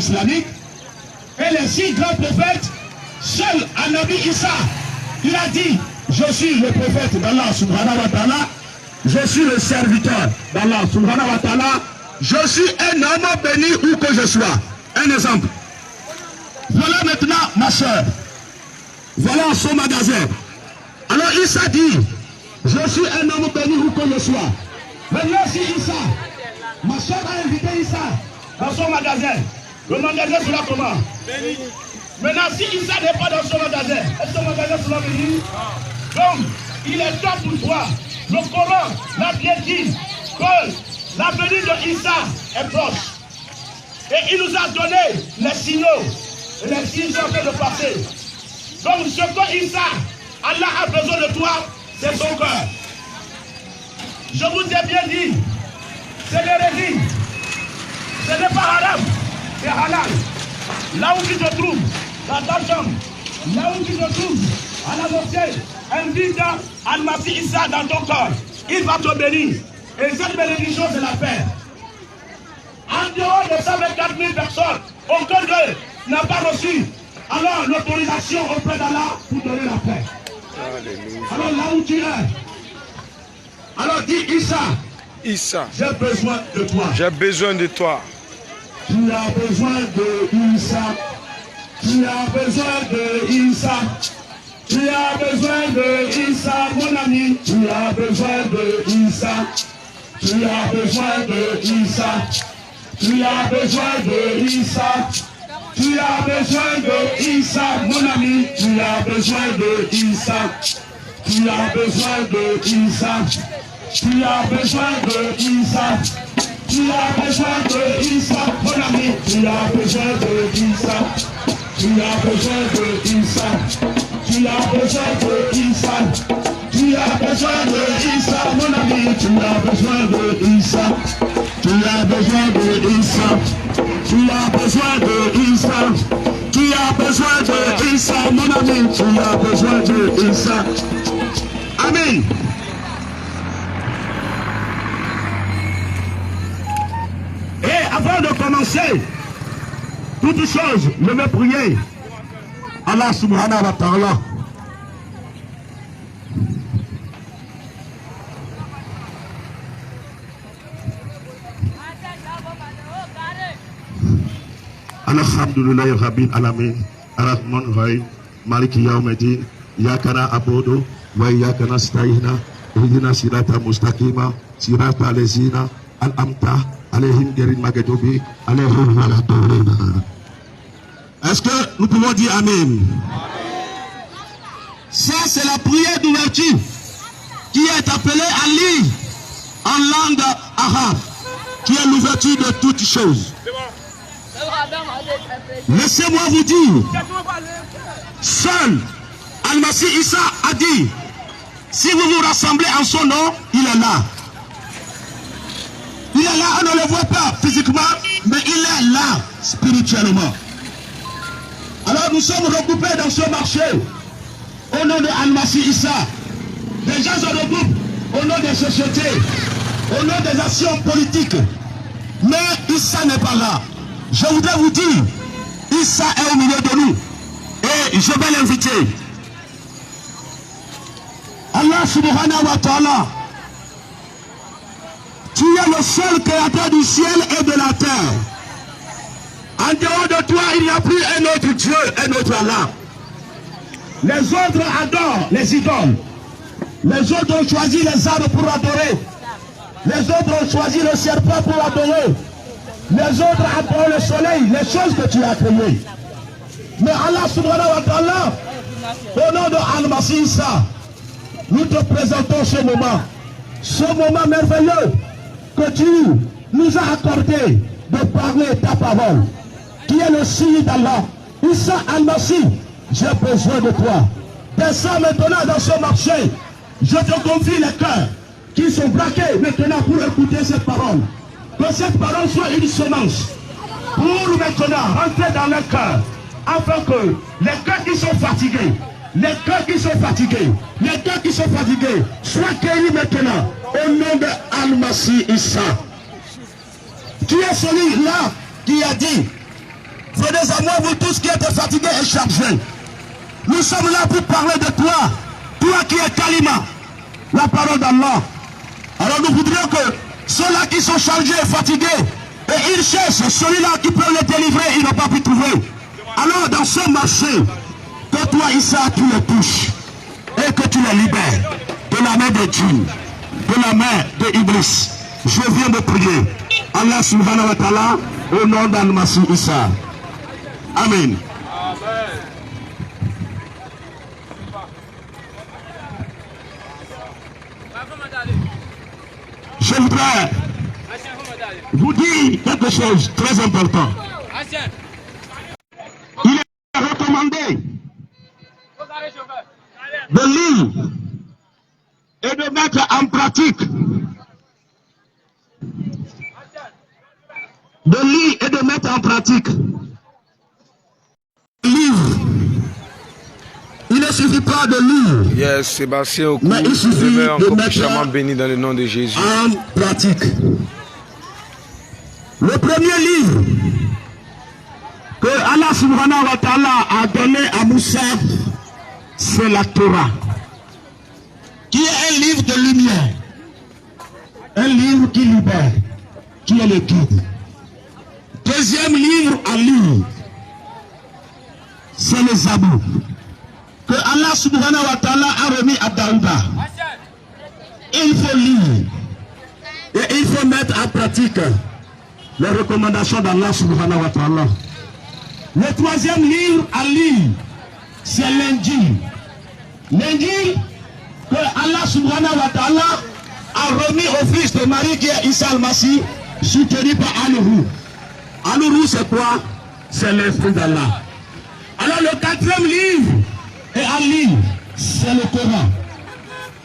islamique. Et les 6 grands prophètes, seul Anabi Issa, il a dit, je suis le prophète d'Allah subhanahu wa ta'ala, je suis le serviteur d'Allah subhanahu wa ta'ala, je suis un homme béni où que je sois. Un exemple. Voilà maintenant ma soeur. Voilà son magasin. Alors Issa dit, je suis un homme béni où que je sois. Maintenant si Issa, ma soeur a invité Issa dans son magasin. Le magasin sera comment? Béni. Maintenant si Issa n'est pas dans son magasin, est-ce que son magasin sera béni? Donc, il est temps pour toi. Le Coran l'a bien dit que la venue de Issa est proche. Et il nous a donné les signaux. Et les signes sont en train de passer. Donc ce que Issa, Allah a besoin de toi, c'est son cœur. Je vous ai bien dit, c'est l'hérésie. Ce n'est pas haram, c'est halal. Là où tu te trouves, dans ta chambre, là où tu te trouves, à la mosquée, invite Al-Masih Issa dans ton cœur. Il va te bénir. Et cette bénédiction, c'est la paix. En dehors de 124 000 personnes, aucun d'eux n'a pas reçu alors l'autorisation auprès d'Allah pour donner la paix. Alors là où tu es, alors dis Issa, j'ai besoin de toi. J'ai besoin de toi. Tu as besoin de Issa. Tu as besoin de Issa. Tu as besoin de Issa, mon ami. Tu as besoin de Issa. Tu as besoin de Issa. Tu as besoin de Issa. Tu as besoin de Issa, mon ami. Tu as besoin de Issa. Tu as besoin de Issa. Tu as besoin de Issa. Tu as besoin de Issa, mon ami. Tu as besoin de Issa. Tu as besoin de Issa. Tu as besoin de Issa. Tu as besoin de Issa, mon ami. Tu as besoin de Issa. Tu as besoin de Issa. Tu as besoin de Issa. Tu as besoin de Issa, mon ami. Tu as besoin de Issa. Amen. Et avant de commencer, toute chose, je vais prier Allah subhanahu wa ta'ala. Alhamdulillah rabbil alamin arrahman rahim maliki yawmiddin iyyaka na'budu wa iyyaka nasta'in ihdina siratal mustaqima siratal ladzina an'amta alaihim ghayril maghdubi alaihim waladdallin. Est-ce que nous pouvons dire Amen? Ça, c'est la prière d'ouverture qui est appelée à lire en langue arabe, qui est l'ouverture de toutes choses. Laissez-moi vous dire, seul Al-Masih Issa a dit, si vous vous rassemblez en son nom, il est là. Il est là, on ne le voit pas physiquement, mais il est là spirituellement. Alors nous sommes regroupés dans ce marché au nom de Al-Masih Issa. Les gens se regroupent au nom des sociétés, au nom des actions politiques. Mais Issa n'est pas là. Je voudrais vous dire, Issa est au milieu de nous. Et je vais l'inviter. Allah subhanahu wa ta'ala, tu es le seul créateur du ciel et de la terre. En dehors de toi, il n'y a plus un autre Dieu, un autre Allah. Les autres adorent les idoles. Les autres ont choisi les arbres pour adorer. Les autres ont choisi le serpent pour adorer. Les autres adorent le soleil, les choses que tu as créées. Mais Allah subhanahu wa ta'ala, au nom de Al-Masih Issa, nous te présentons ce moment merveilleux que tu nous as accordé de parler ta parole, qui est le signe d'Allah. Issa Al-Masih, j'ai besoin de toi. Descends maintenant dans ce marché. Je te confie les cœurs qui sont braqués maintenant pour écouter cette parole. Que cette parole soit une semence pour maintenant rentrer dans le cœur, afin que les cœurs qui sont fatigués, les cœurs qui sont fatigués, les cœurs qui sont fatigués soient guéris maintenant au nom de Al-Masih Issa. Tu es celui-là qui a dit, vous tous qui êtes fatigués et chargés. Nous sommes là pour parler de toi. Toi qui es Kalima, la parole d'Allah. Alors nous voudrions que ceux-là qui sont chargés et fatigués, et ils cherchent celui-là qui peut les délivrer, ils n'ont pas pu trouver. Alors dans ce marché, que toi Issa tu les touches et que tu les libères de la main de Dieu, de la main de Iblis. Je viens de prier. Allah subhanahu wa ta'ala, au nom d'Al-Masih Issa. Amen. Je voudrais vous dire quelque chose de très important. Il est recommandé de lire et de mettre en pratique. De lire et de mettre en pratique. Livre. Il ne suffit pas de lire. Yes, Sébastien Okou, mais il suffit encore de puissamment mettre béni dans le nom de Jésus. En pratique. Le premier livre que Allah subhanahu wa ta'ala a donné à Moussa, c'est la Torah, qui est un livre de lumière, un livre qui libère, qui est le guide. Deuxième livre à lire, c'est le Zabour, que Allah subhanahu wa ta'ala a remis à Daouda. Il faut lire et il faut mettre en pratique les recommandations d'Allah subhanahu wa ta'ala. Le troisième livre à lire, c'est l'Injil. L'Injil que Allah subhanahu wa ta'ala a remis au fils de Marie qui est Issa al-Masih, soutenu par Al-Ruh. Al-Ruh c'est quoi? C'est l'Esprit d'Allah. Alors le quatrième livre est à lire, c'est le Coran.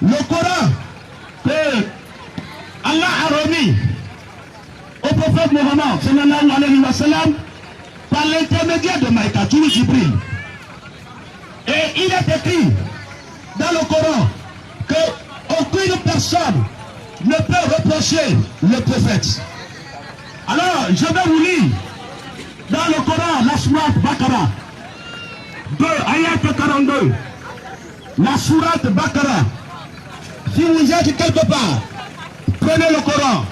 Le Coran que Allah a remis au prophète Mohammed sallallahu alayhi wa sallam par l'intermédiaire de Maïka, Jibril. Et il est écrit dans le Coran qu'aucune personne ne peut reprocher le prophète. Alors, je vais vous lire dans le Coran, la sourate Baqara, 2, ayat 42. La sourate Baqara. Si vous êtes quelque part, prenez le Coran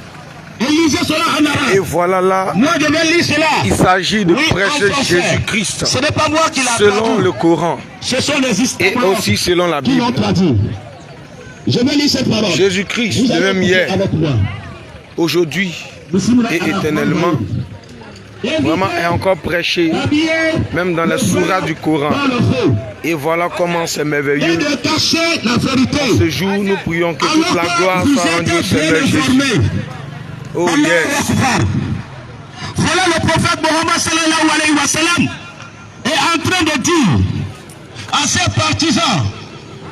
et lisez cela en arabe. Et voilà là, moi je vais lire cela. Il s'agit de oui, prêcher Jésus-Christ. Ce n'est pas moi qui l'a selon traduit. le Coran. Ce sont les et aussi selon la Bible. Qui l'ont traduit. Je vais lire cette parole. Jésus-Christ, le même hier, aujourd'hui et éternellement, vraiment est encore prêché, même dans la sourate du Coran. Et voilà comment c'est merveilleux. En ce jour, nous prions que toute la gloire soit rendue au Seigneur Jésus. Oh yes. Voilà le prophète Mohammed sallallahu alayhi wa sallam est en train de dire à ses partisans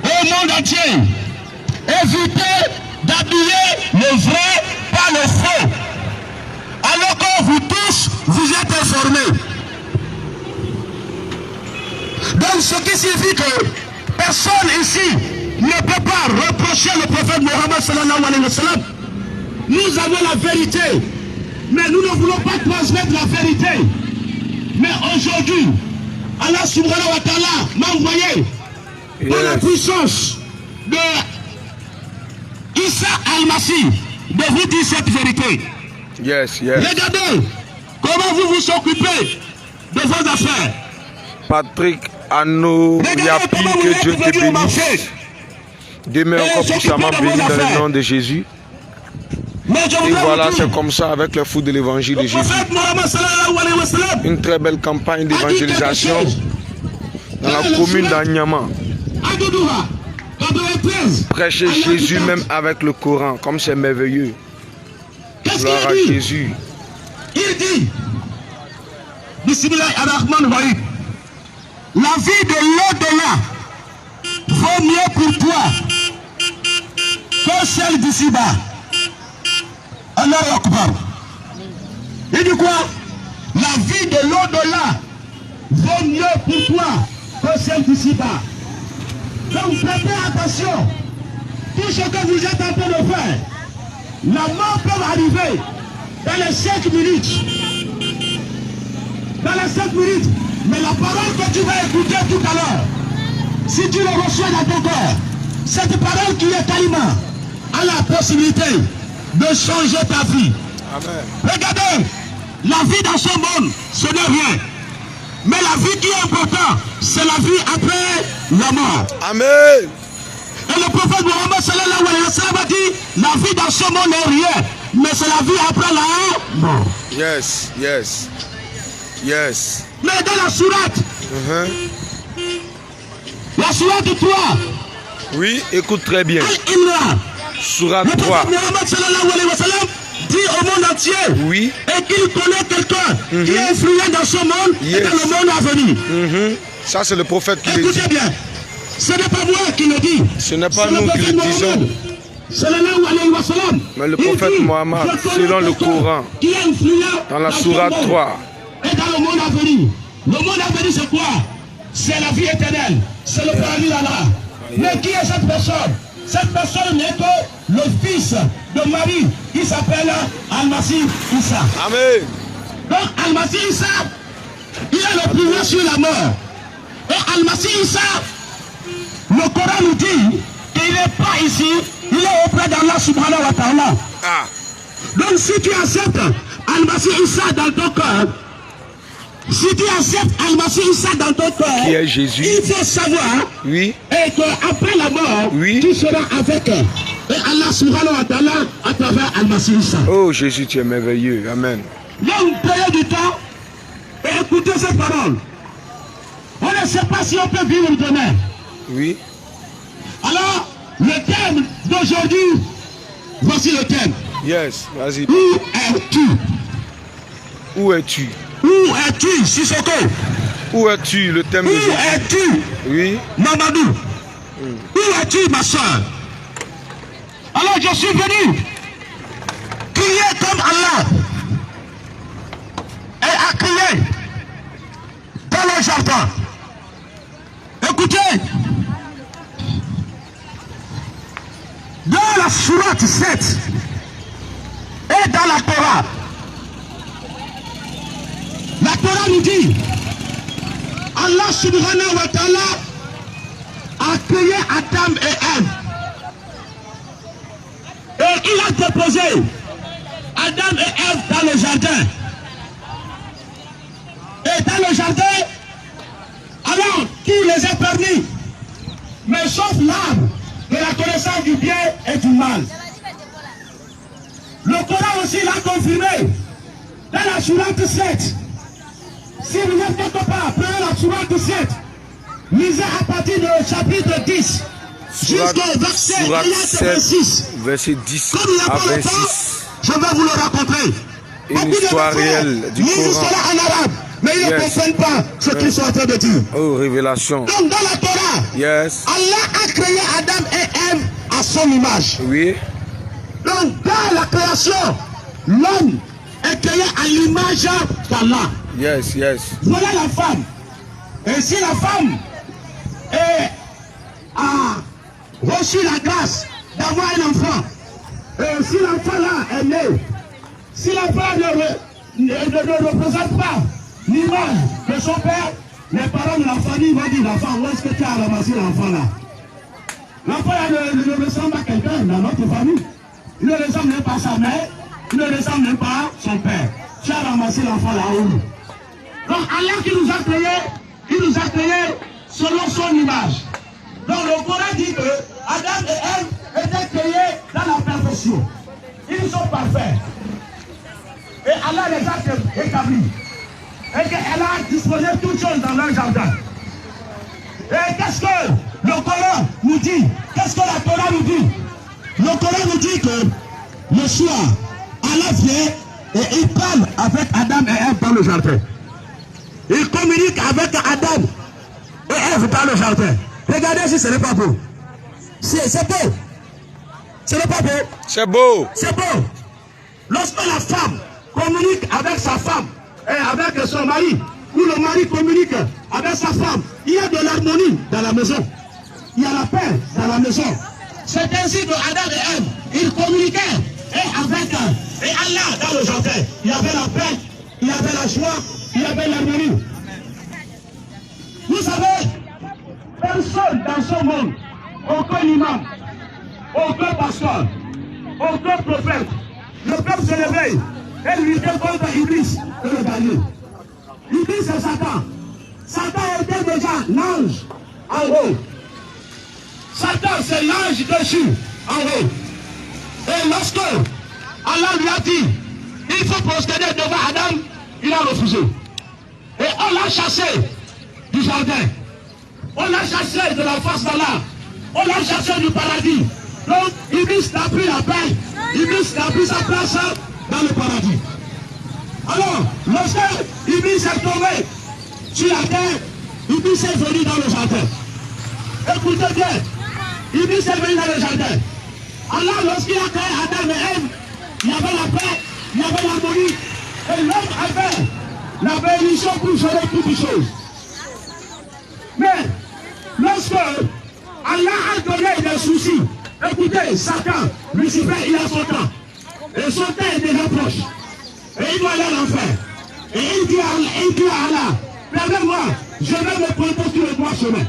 au monde entier, évitez d'habiller le vrai par le faux. Alors que vous tous, vous êtes informés. Donc ce qui signifie que personne ici ne peut pas reprocher le prophète Mohammed sallallahu alayhi wa sallam. Nous avons la vérité, mais nous ne voulons pas transmettre la vérité. Mais aujourd'hui, Allah subhanahu wa ta'ala m'a envoyé par la puissance de Issa al-Masih de vous dire cette vérité. Yes, yes. Regardez comment vous vous occupez de vos affaires. Patrick Anno Yapi, que Dieu te bénisse. Demeure encore puissamment béni dans le nom de Jésus. Et voilà, c'est comme ça avec le fou de l'évangile de Jésus. Une très belle campagne d'évangélisation dans la commune d'Anyama. Prêcher Jésus même avec le Coran, comme c'est merveilleux. Gloire à Jésus. Il dit, Bismillah ar-Rahman ar-Rahim, la vie de l'au-delà vaut mieux pour toi que celle d'ici-bas. Allah Akbar. Il dit quoi? La vie de l'au-delà vaut mieux pour toi que celle d'ici-bas. Donc prêtez attention. Tout ce que vous êtes en train de faire, la mort peut arriver dans les 5 minutes. Dans les 5 minutes, Mais la parole que tu vas écouter tout à l'heure, si tu le reçois dans ton cœur, cette parole qui est Kalima a la possibilité de changer ta vie. Amen. Regardez, la vie dans ce monde, ce n'est rien. Mais la vie qui est importante, c'est la vie après la mort. Amen. Et le prophète Mohammed sallallahu alayhi wa sallam a dit, la vie dans ce monde n'est rien, mais c'est la vie après la mort. Yes, yes, yes. Mais dans la sourate, la sourate 3, oui, écoute très bien. Al-Imran, Sourate le 3. prophète Mohammed sallallahu alayhi wa sallam dit au monde entier, Oui. et qu'il connaît quelqu'un qui est influent dans ce monde et dans le monde à venir. Ça, c'est le prophète qui le dit. Écoutez bien, ce n'est pas moi qui le dis. Ce n'est pas nous qui le disons. Mais le prophète Mohammed, selon le Coran, dans la sourate 3. Et dans le monde à venir. Le monde à venir, c'est quoi? C'est la vie éternelle. C'est le paradis d'Allah. Mais qui est cette personne? Cette personne n'est que le fils de Marie qui s'appelle Al-Masih Issa. Amen. Donc Al-Masih Issa, il a le pouvoir sur la mort. Et Al-Masih Issa, le Coran nous dit qu'il n'est pas ici, il est auprès d'Allah subhanahu wa ta'ala. Ah. Donc si tu acceptes Al-Masih Issa dans ton cœur, si tu acceptes Al-Masih Issa dans ton cœur, Qui est Jésus? il faut savoir Oui. et qu'après la mort, Oui. tu seras avec et Allah subhanahu wa ta'ala à travers Al-Masih Issa. Oh Jésus, tu es merveilleux. Amen. Donc prenez du temps et écoutez cette parole. On ne sait pas si on peut vivre demain. Oui. Alors, le thème d'aujourd'hui, voici le thème. Yes, vas-y. Où es-tu? Où es-tu? Où es-tu, Sissoko? Où es-tu, le thème Où d'aujourd'hui? es-tu, Oui. Mamadou? Où es-tu, ma soeur? Alors, je suis venu crier comme Allah et à crier dans le jardin. Écoutez, dans la sourate 7 et dans la Torah nous dit, Allah subhanahu wa ta'ala a créé Adam et Ève. Et il a déposé Adam et Ève dans le jardin. Et dans le jardin, alors tout les a permis, mais sauf l'arbre de la connaissance du bien et du mal. Le Coran aussi l'a confirmé dans la sourate 7. Si vous êtes quelque part, prenez la sourate 7, lisez à partir du chapitre 10 jusqu'au verset 26. Verset 10 Comme il n'y a à pas le 26. temps, je vais vous le raconter. Une histoire réelle du Coran. Coran. En arabe, mais ils ne comprennent pas ce qu'ils sont en train de dire. Oh, révélation. Donc dans la Torah, Yes. Allah a créé Adam et Ève à son image. Oui. Donc dans la création, l'homme est créé à l'image d'Allah. Yes, yes. Voilà la femme. Et si la femme a reçu la grâce d'avoir un enfant, et si l'enfant là est né, si l'enfant ne représente pas l'image de son père, les parents de la famille vont dire, l'enfant, où est-ce que tu as ramassé l'enfant là? L'enfant ne ressemble à quelqu'un dans notre famille. Il ne ressemble même pas à sa mère, il ne ressemble même pas à son père. Tu as ramassé l'enfant là-haut. Donc Allah qui nous a créés, il nous a créés selon son image. Donc le Coran dit que Adam et Ève étaient créés dans la perfection. Ils sont parfaits. Et Allah les a établis. Et qu'elle a disposé toutes choses dans leur jardin. Et qu'est-ce que le Coran nous dit? Qu'est-ce que la Torah nous dit? Le Coran nous dit que le soir, Allah vient et il parle avec Adam et Ève dans le jardin. Il communique avec Adam et Ève dans le jardin. Regardez si ce n'est pas beau. C'est beau. Ce n'est pas beau. C'est beau. C'est beau. Lorsque la femme communique avec sa femme et avec son mari, ou le mari communique avec sa femme, il y a de l'harmonie dans la maison. Il y a la paix dans la maison. C'est ainsi que Adam et Ève, ils communiquaient et avec et Allah dans le jardin. Il y avait la paix, il y avait la joie, il y avait l'harmonie. ce monde, aucun imam, aucun pasteur, aucun prophète, le peuple se réveille et lutter contre Iblis et le gagner. Iblis c'est Satan. Satan était déjà l'ange en haut. Satan c'est l'ange dessus en haut. Et lorsque Allah lui a dit, il faut prosterner devant Adam, il a refusé. Et on l'a chassé du jardin. On l'a chassé de la face d'Allah. On l'a chassé du paradis. Donc, Iblis n'a plus la paix. Iblis n'a plus sa place dans le paradis. Alors, lorsque Iblis est tombé sur la terre, Iblis est venu dans le jardin. Écoutez bien, Iblis est venu dans le jardin. Allah, lorsqu'il a créé Adam et Ève, il y avait la paix, il y avait l'harmonie. Et l'homme avait la bénédiction pour gérer toutes les choses. Mais, lorsque Allah a donné des soucis, écoutez, Satan, Lucifer, il a son temps. Et son temps est déjà proche. Et il doit aller à l'enfer. Et il dit à Allah, permets-moi, je vais me pointer sur le droit chemin.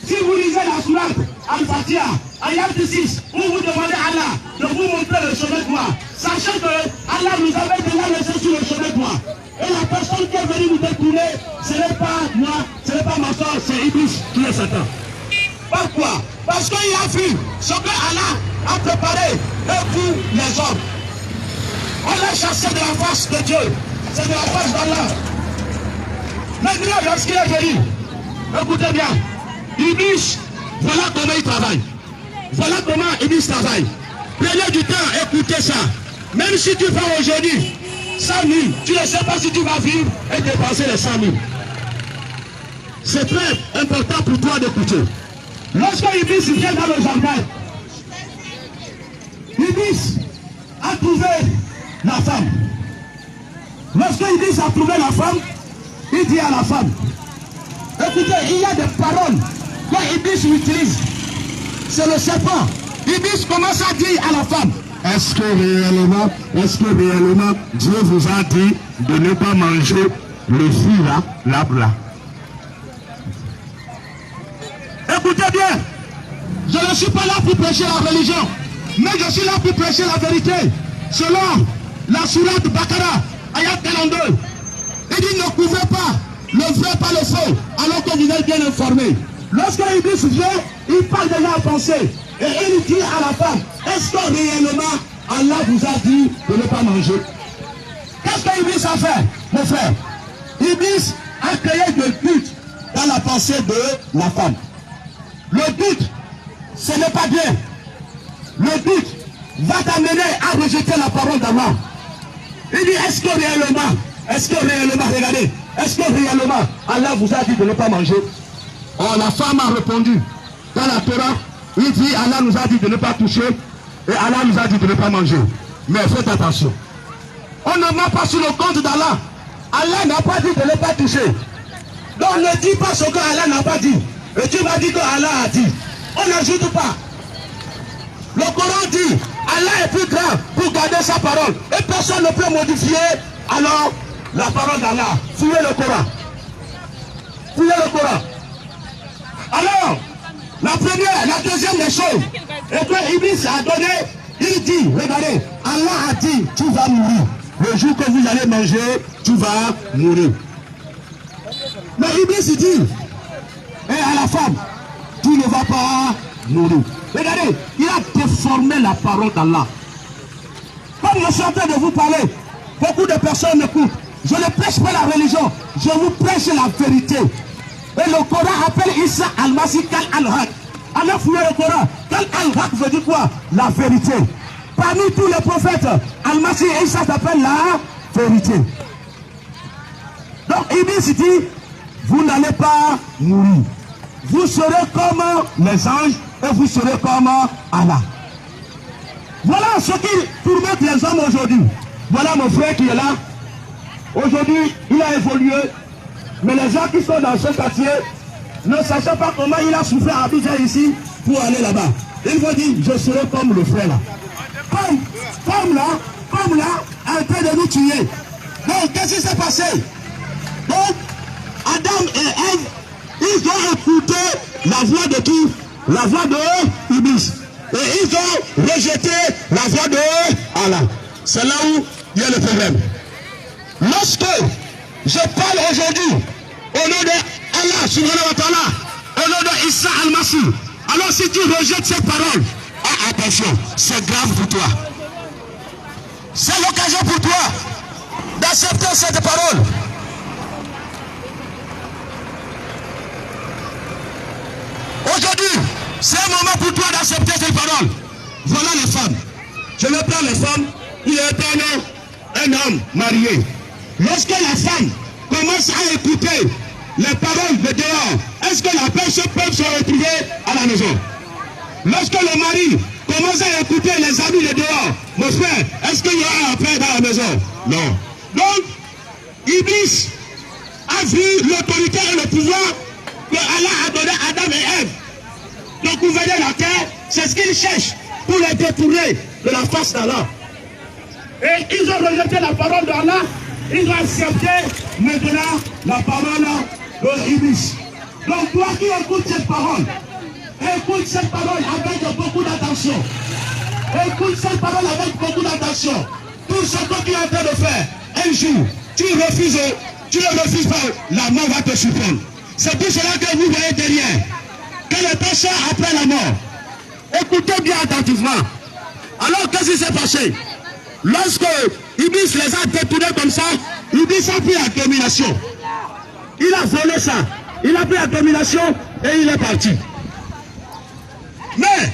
Si vous lisez la sourate Al-Fatiha, ayat 6, où vous demandez à Allah de vous montrer le chemin droit, sachant que Allah nous avait déjà laissé sur le chemin droit. Et la personne qui est venue nous détourner, ce n'est pas moi, ce n'est pas ma soeur, c'est Iblis qui est Satan. Pourquoi? Parce qu'il a vu ce que Allah a préparé pour les hommes. On l'a chassé de la face de Dieu, c'est de la face d'Allah. Maintenant, lorsqu'il est venu, écoutez bien, Iblis, voilà comment il travaille. Voilà comment Iblis travaille. Prenez du temps, écoutez ça. Même si tu vas aujourd'hui 100 000, tu ne sais pas si tu vas vivre et dépenser les 100 000. C'est très important pour toi d'écouter. Lorsque Iblis vient dans le jardin, Iblis a trouvé la femme. Lorsque Iblis a trouvé la femme, il dit à la femme, écoutez, il y a des paroles que Iblis utilise. C'est le serpent. Iblis commence à dire à la femme, est-ce que réellement Dieu vous a dit de ne pas manger le fruit là, l'arbre là? Écoutez bien, je ne suis pas là pour prêcher la religion, mais je suis là pour prêcher la vérité. Selon la sourate Bakara, ayat 42, il dit ne couvrez pas le vrai par le faux, alors que vous êtes bien informés. Lorsque Iblis vient, il parle déjà en pensée. Et il dit à la femme, est-ce que réellement Allah vous a dit de ne pas manger? Qu'est-ce que Iblis a fait, mon frère? Iblis a créé des buts dans la pensée de la femme. Le but, ce n'est pas bien. Le but va t'amener à rejeter la parole d'Allah. Il dit, est-ce que réellement, regardez, est-ce que réellement Allah vous a dit de ne pas manger? Oh, la femme a répondu. Dans la Torah, il dit, Allah nous a dit de ne pas toucher et Allah nous a dit de ne pas manger. Mais faites attention. On ne ment pas sur le compte d'Allah. Allah n'a pas dit de ne pas toucher. Donc ne dis pas ce que Allah n'a pas dit. Et tu vas dire que Allah a dit. On n'ajoute pas. Le Coran dit, Allah est plus grand pour garder sa parole. Et personne ne peut modifier alors la parole d'Allah. Fouillez le Coran. Fouillez le Coran. Alors, la première, la deuxième des choses, et que Iblis a donné, il dit, regardez, Allah a dit, tu vas mourir. Le jour que vous allez manger, tu vas mourir. Mais Iblis dit, et à la femme, tu ne vas pas mourir. Regardez, il a déformé la parole d'Allah. Comme je suis en train de vous parler, beaucoup de personnes m'écoutent. Je ne prêche pas la religion, je vous prêche la vérité. Et le Coran appelle Issa al-Masih Kal al-Haq. Alors fouillez le Coran. Kal al-Haq veut dire quoi? La vérité. Parmi tous les prophètes, al-Masih et Issa s'appelle la vérité. Donc Iblis dit, vous n'allez pas mourir. Vous serez comme les anges et vous serez comme Allah. Voilà ce qui tourmente les hommes aujourd'hui. Voilà mon frère qui est là. Aujourd'hui, il a évolué. Mais les gens qui sont dans ce quartier ne sachant pas comment il a souffert à Abidjan ici pour aller là-bas. Il faut dire, je serai comme le frère là. Comme là, en train de nous tuer. Donc, qu'est-ce qui s'est passé? Donc, Adam et Ève, ils ont écouté la voix de qui? la voix de Iblis. Et ils ont rejeté la voix de Allah. C'est là où il y a le problème. Lorsque je parle aujourd'hui au nom de Allah, subhanahu wa ta'ala, au nom de Issa al-Masih, alors si tu rejettes cette parole, attention, c'est grave pour toi. C'est l'occasion pour toi d'accepter cette parole. Aujourd'hui, c'est un moment pour toi d'accepter cette parole. Voilà les femmes. Je me prends les femmes, il est un homme marié. Lorsque la femme commence à écouter les paroles de dehors, est-ce que la personne peut se retrouver à la maison? Lorsque le mari commence à écouter les amis de dehors, mon frère, est-ce qu'il y aura un paix dans la maison? Non. Donc, Iblis a vu l'autorité et le pouvoir que Allah a donné à Adam et Ève. Donc, gouverner la terre, c'est ce qu'il cherche pour les détourner de la face d'Allah. Et ils ont rejeté la parole d'Allah, ils ont accepté maintenant la parole de Iblis. Donc, toi qui écoutes cette parole, écoute cette parole avec beaucoup d'attention. Écoute cette parole avec beaucoup d'attention. Tout ce que tu es en train de faire, un jour, tu ne refuses pas, la mort va te surprendre. C'est pour cela que vous voyez derrière, que les pécheurs après la mort, écoutez bien attentivement. Alors qu'est-ce qui s'est passé? Lorsque Iblis les a détournés comme ça, Iblis a pris la domination. Il a volé ça. Il a pris la domination et il est parti. Mais,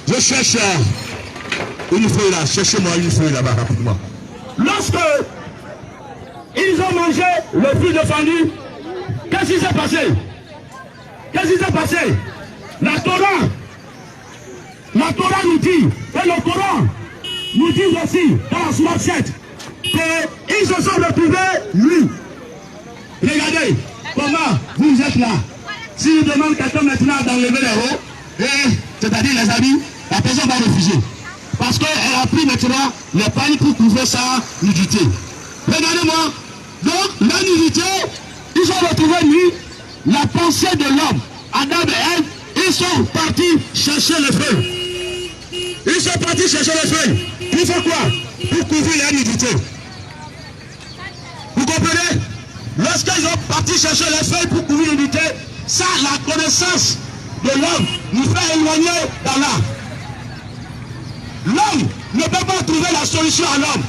je cherche une feuille là, cherchez-moi une feuille là-bas rapidement. Lorsque ils ont mangé le fruit défendu, qu'est-ce qui s'est passé? Qu'est-ce qui s'est passé? La Torah nous dit, et le Coran nous dit aussi, dans la sourate 7, qu'ils se sont retrouvés nus. Regardez comment vous êtes là. Si je demande quelqu'un maintenant d'enlever les hauts, c'est-à-dire les habits, la personne va refuser. Parce qu'elle a pris maintenant les pailles pour couvrir sa nudité. Regardez-moi. Donc, la nudité, ils ont retrouvé nus. La pensée de l'homme, Adam et Ève, ils sont partis chercher les feuilles. Ils sont partis chercher les feuilles. Pour faire quoi? Pour couvrir la nudité. Vous comprenez? Lorsqu'ils ont parti chercher les feuilles pour couvrir la nudité, ça, la connaissance de l'homme nous fait éloigner d'Allah. L'homme ne peut pas trouver la solution à l'homme.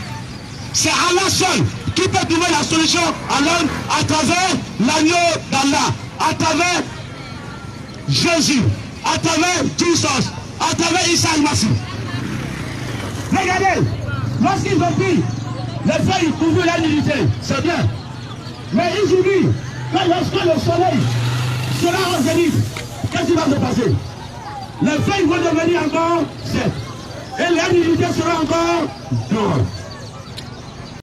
C'est Allah seul qui peut trouver la solution à l'homme à travers l'agneau d'Allah, à travers Jésus, à travers Jesus, à travers Issa al-Masih. Regardez, lorsqu'ils ont pris les feuilles couvrir la nudité, c'est bien. Mais ils oublient que lorsque le soleil sera en zénith, qu'est-ce qui va se passer? Les feuilles vont devenir encore secs. Et la nudité sera encore dehors.